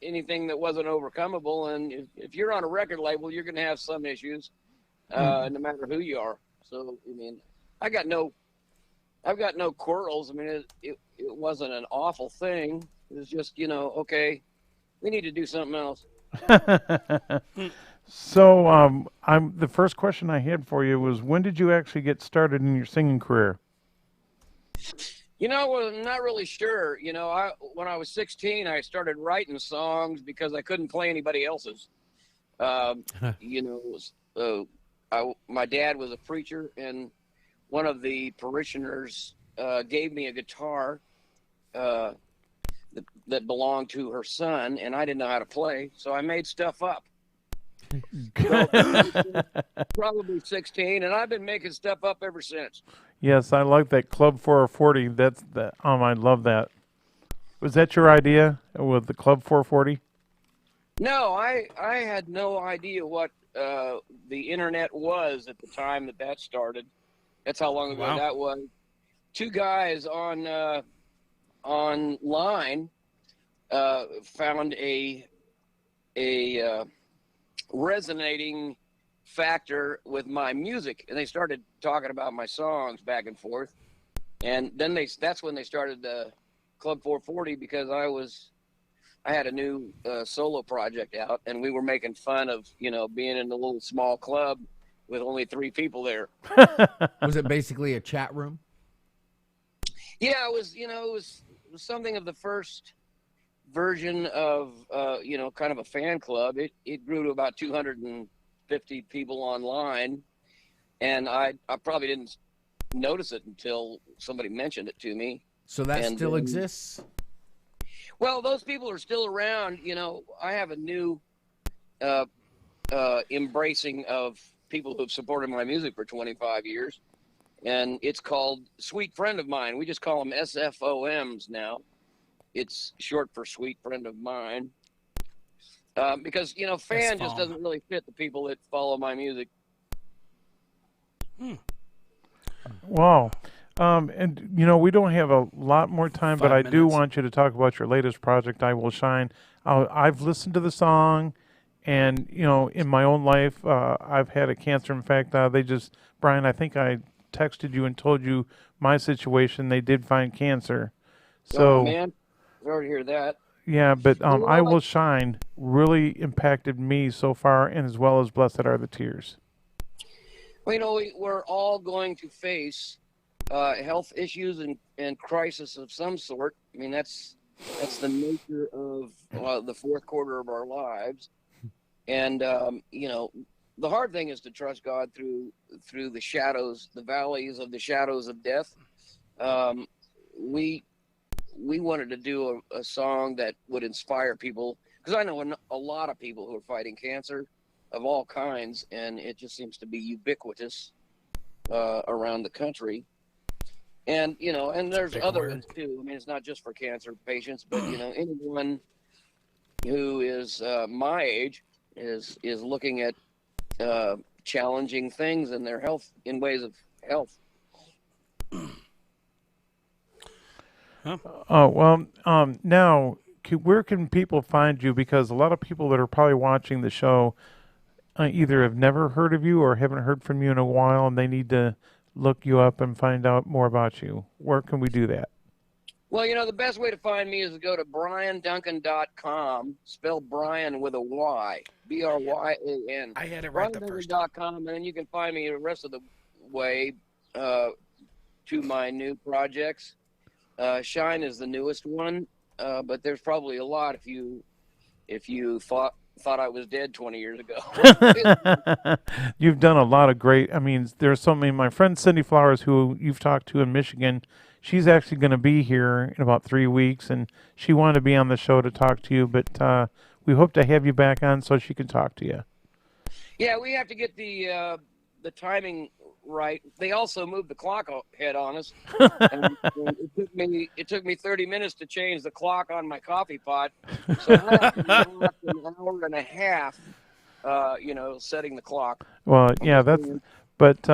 anything that wasn't overcomable, and if you're on a record label, you're going to have some issues, no matter who you are. So, I mean, I've got no quarrels. I mean, it wasn't an awful thing. It was just, okay, we need to do something else. So, I'm the first question I had for you was, when did you actually get started in your singing career? Well, I'm not really sure. When I was 16, I started writing songs because I couldn't play anybody else's. My dad was a preacher, and one of the parishioners gave me a guitar that belonged to her son, and I didn't know how to play, so I made stuff up. So, probably 16, and I've been making stuff up ever since. Yes, I like that Club 440. That's the I love that. Was that your idea with the Club 440? No, I had no idea what the internet was at the time that started. That's how long ago Wow. that was. 2 guys online found a resonating factor with my music, and they started talking about my songs back and forth, and then that's when they started Club 440, because I had a new solo project out, and we were making fun of being in a little small club with only 3 people there. Was it basically a chat room? Yeah, it was something of the first version of kind of a fan club. It grew to about 250 people online, and I probably didn't notice it until somebody mentioned it to me. So that And still then- exists? Well, those people are still around. You know, I have a new embracing of people who've supported my music for 25 years, and it's called Sweet Friend of Mine. We just call them SFOMs now. It's short for Sweet Friend of Mine. Because, you know, fan just SFOM. doesn't really fit the people that follow my music. Wow. And you know, we don't have a lot more time, but 5 I do minutes. want you to talk about your latest project, I Will Shine. I've listened to the song, and you know, in my own life, I've had a cancer. In fact, Brian, I think I texted you and told you my situation. They did find cancer. So Oh, man, sorry to hear that. yeah, but Well, I Will Shine really impacted me so far, and as well as Blessed Are the Tears. Well, you know, we're all going to face health issues and crisis of some sort. I mean, that's the nature of the fourth quarter of our lives. And you know, the hard thing is to trust God through the shadows, the valleys of the shadows of death. We wanted to do a song that would inspire people, because I know a lot of people who are fighting cancer of all kinds, and it just seems to be ubiquitous around the country. And you know, and there's big other word. ones too. I mean, it's not just for cancer patients, but you know, anyone who is my age is looking at challenging things in their health, in ways of health. Oh, well, now, where can people find you? Because a lot of people that are probably watching the show either have never heard of you or haven't heard from you in a while, and they need to look you up and find out more about you. Where can we do that? Well, you know, the best way to find me is to go to BrianDuncan.com, spell Brian with a Y, Bryan. I had it right the first time. BrianDuncan.com, and then you can find me the rest of the way to my new projects. Shine is the newest one, but there's probably a lot if you thought I was dead 20 years ago. You've done a lot of great. I mean, there's so many. My friend Cindy Flowers, who you've talked to in Michigan, she's actually going to be here in about 3 weeks, and she wanted to be on the show to talk to you. But we hope to have you back on so she can talk to you. Yeah, we have to get the timing right. They also moved the clock ahead on us. And it took me 30 minutes to change the clock on my coffee pot. So I have to last an hour and a half, you know, setting the clock. Well, yeah, But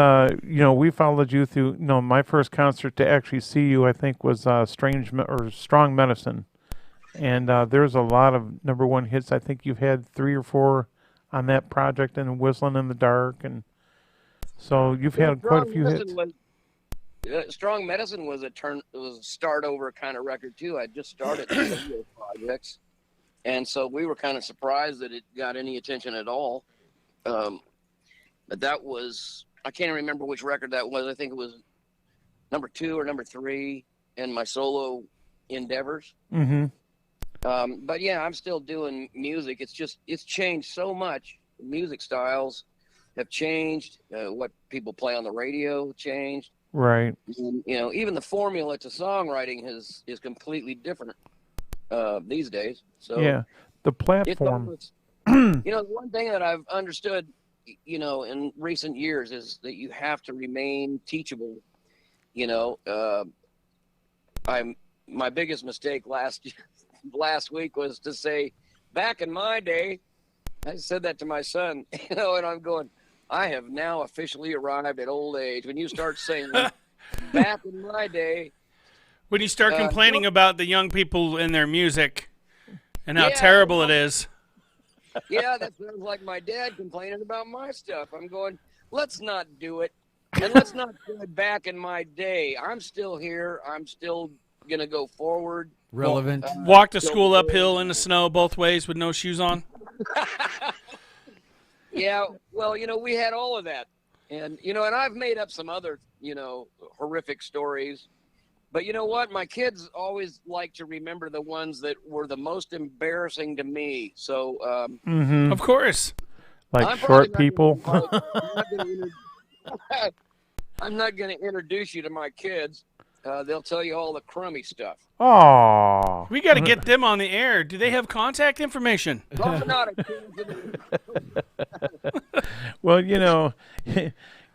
you know, we followed you through. You know, my first concert to actually see you, I think, was Strong Medicine, and there's a lot of #1 hits. I think you've had 3 or 4 on that project, and Whistling in the Dark, and so you've had quite a few hits. Strong Medicine was a start over kind of record too. I just started radio projects, and so we were kind of surprised that it got any attention at all. But that was, I can't remember which record that was. I think it was #2 or #3 in my solo endeavors. Mm-hmm. But yeah, I'm still doing music. It's changed so much. Music styles have changed. What people play on the radio changed. Right. And, you know, even the formula to songwriting is completely different these days. So Yeah. The it's platform. almost, you know, one thing that I've understood, you know, in recent years is that you have to remain teachable. You know, my biggest mistake last week was to say, back in my day, I said that to my son, you know, and I'm going, I have now officially arrived at old age. When you start saying, back in my day. When you start complaining about the young people and their music and how Yeah. terrible it is. Yeah, that sounds like my dad complaining about my stuff. I'm going, let's not do it. And let's not do it back in my day. I'm still here. I'm still going to go forward. Relevant. Walk to school uphill in the snow both ways with no shoes on. Yeah, well, you know, we had all of that. And, you know, and I've made up some other, you know, horrific stories. But you know what? My kids always like to remember the ones that were the most embarrassing to me. So, Mm-hmm. Of course. Like I'm short probably people. not gonna I'm not going to introduce you to my kids. They'll tell you all the crummy stuff. Oh, We got to get them on the air. Do they have contact information? I'm not a kid. well,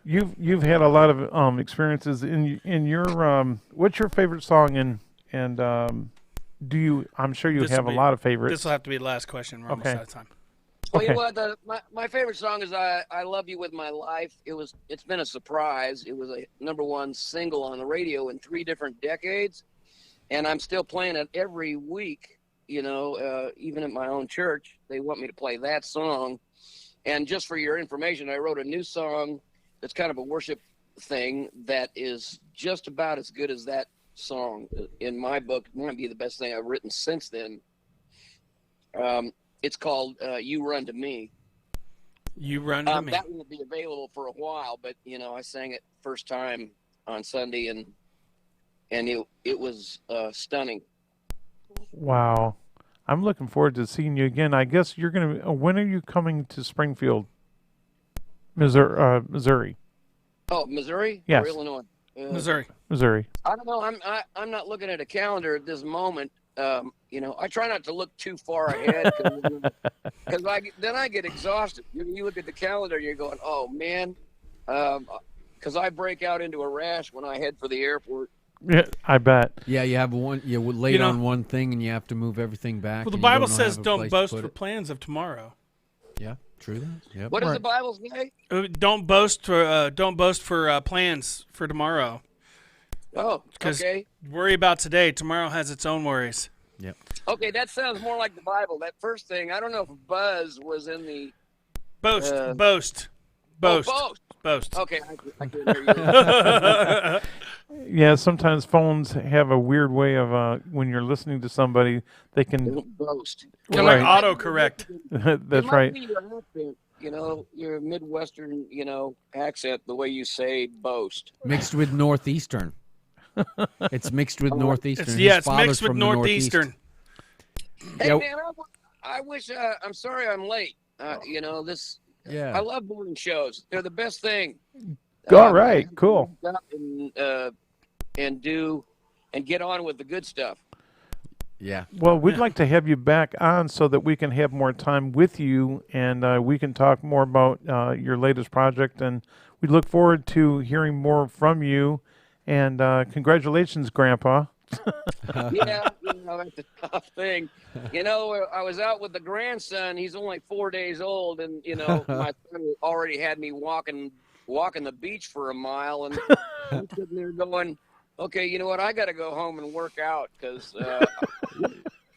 you've had a lot of experiences in your what's your favorite song and do you? I'm sure you This'll have a be- lot of favorites. This will have to be the last question. We're almost Okay. out of time. Well, you Okay. know what? My favorite song is I Love You With My Life. It's been a surprise. It was a #1 single on the radio in 3 different decades, and I'm still playing it every week. Even at my own church, they want me to play that song. And just for your information, I wrote a new song that's kind of a worship thing that is just about as good as that song. In my book, it might be the best thing I've written since then. It's called You Run to Me. You run to me. That won't be available for a while, but I sang it first time on Sunday, and it was stunning. Wow, I'm looking forward to seeing you again. I guess you're gonna. When are you coming to Springfield, Missouri? Oh, Missouri Yes. or Illinois? Missouri. Missouri. I don't know. I'm not looking at a calendar at this moment. I try not to look too far ahead because then I get exhausted. You look at the calendar, you're going, oh man, because I break out into a rash when I head for the airport. Yeah, I bet. Yeah, you have you're late know- on one thing and you have to move everything back. Well, the and you Bible don't says have a don't place to boast put for it. plans of tomorrow. Yeah, true that. Yep. What does Right. the Bible say? Don't boast for plans for tomorrow. Oh, 'Cause- okay. Worry about today. Tomorrow has its own worries. Yep. Okay, that sounds more like the Bible. That first thing, I don't know if Buzz was in the Boast, Uh, boast, boast, Oh, boast. boast. Okay, I can hear you. Yeah, sometimes phones have a weird way of when you're listening to somebody, they can. Boast. Kind of Right. like autocorrect. That's It might right. be your accent, your Midwestern, accent, the way you say boast. Mixed with Northeastern. It's mixed with Northeastern. His It's father's mixed with from the Northeast. Northeastern. Hey, Yeah. man, I wish, I'm sorry I'm late. This, Yeah. I love morning shows. They're the best thing. All right, cool. And get on with the good stuff. Yeah. Well, we'd like to have you back on so that we can have more time with you and we can talk more about your latest project. And we look forward to hearing more from you. And congratulations, Grandpa. Yeah, that's a tough thing. I was out with the grandson. He's only 4 days old, and my son already had me walking the beach for a mile, and I'm sitting there going, "Okay, you know what? I got to go home and work out because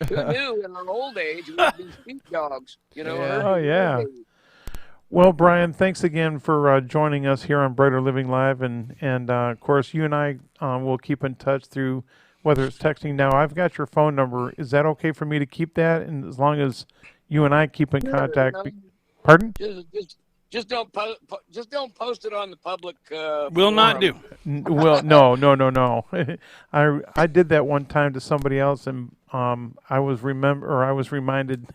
who knew in our old age we'd be street dogs? Yeah. Oh, yeah. Well, Brian, thanks again for joining us here on Brighter Living Live. And of course, you and I will keep in touch through whether it's texting. Now, I've got your phone number. Is that okay for me to keep that? And as long as you and I keep in contact. Pardon? Just don't post it on the public. Will not do. Well, no. I did that one time to somebody else, and I was reminded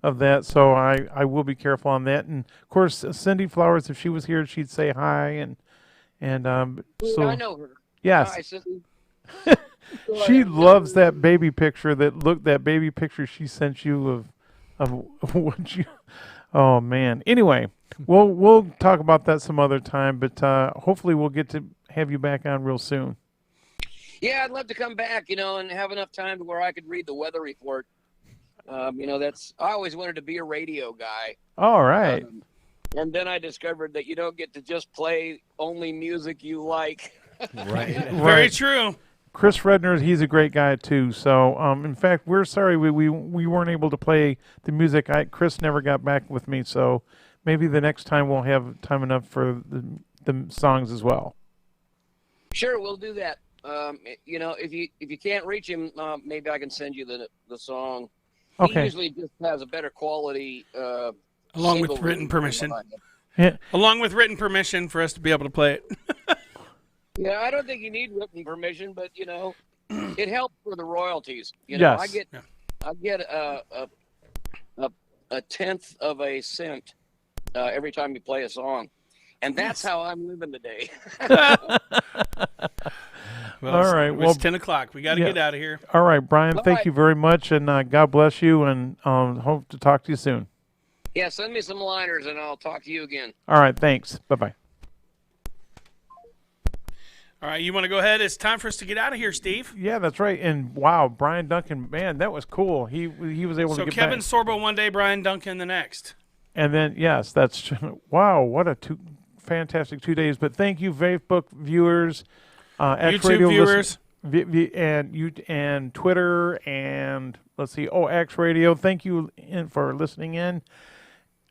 of that. So I will be careful on that. And of course, Cindy Flowers, if she was here, she'd say hi. So I know her. yes, Hi, Cindy. she loves that baby picture. That baby picture she sent you of what you. Oh man. Anyway, we'll talk about that some other time. But hopefully we'll get to have you back on real soon. Yeah, I'd love to come back, and have enough time to where I could read the weather report. I always wanted to be a radio guy. All right. And then I discovered that you don't get to just play only music you like. Right. Very true. Chris Redner, he's a great guy too. So, in fact, we're sorry we weren't able to play the music. Chris never got back with me, so maybe the next time we'll have time enough for the songs as well. Sure, we'll do that. If you can't reach him, maybe I can send you the song. He Okay. usually just has a better quality. Along with single written release permission. than I Yeah. Along with written permission for us to be able to play it. have. Yeah, I don't think you need written permission, but it helps for the royalties. Yes. I get a tenth of a cent every time you play a song. And that's how I'm living today. Well, All right, It's well, 10 o'clock. We got to yeah. get out of here. All right, Brian, All thank right. you very much, and God bless you, and hope to talk to you soon. Yeah, send me some liners and I'll talk to you again. All right, thanks. Bye-bye. All right, you want to go ahead? It's time for us to get out of here, Steve. Yeah, that's right. And wow, Brian Duncan, man, that was cool. He was able So to get Kevin back. Sorbo one day, Brian Duncan the next. And then yes, that's wow, what a fantastic 2 days. But thank you, Facebook viewers, X YouTube Radio viewers. and Twitter, and let's see, X Radio. Thank you for listening in.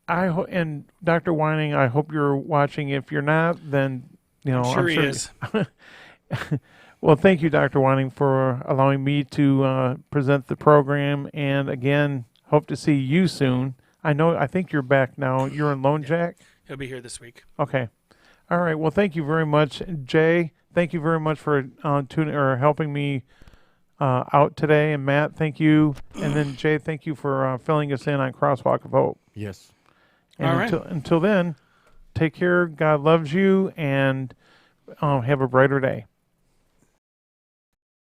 And Dr. Whining, I hope you're watching. If you're not, then Sure he is. Well, thank you, Dr. Whining, for allowing me to present the program. And again, hope to see you soon. I think you're back now. You're in Lone Jack? He'll be here this week. Okay. All right. Well, thank you very much. Jay, thank you very much for tuning or helping me out today. And Matt, thank you. And then Jay, thank you for filling us in on Crosswalk of Hope. Yes. And All right. until then, take care. God loves you, and have a brighter day.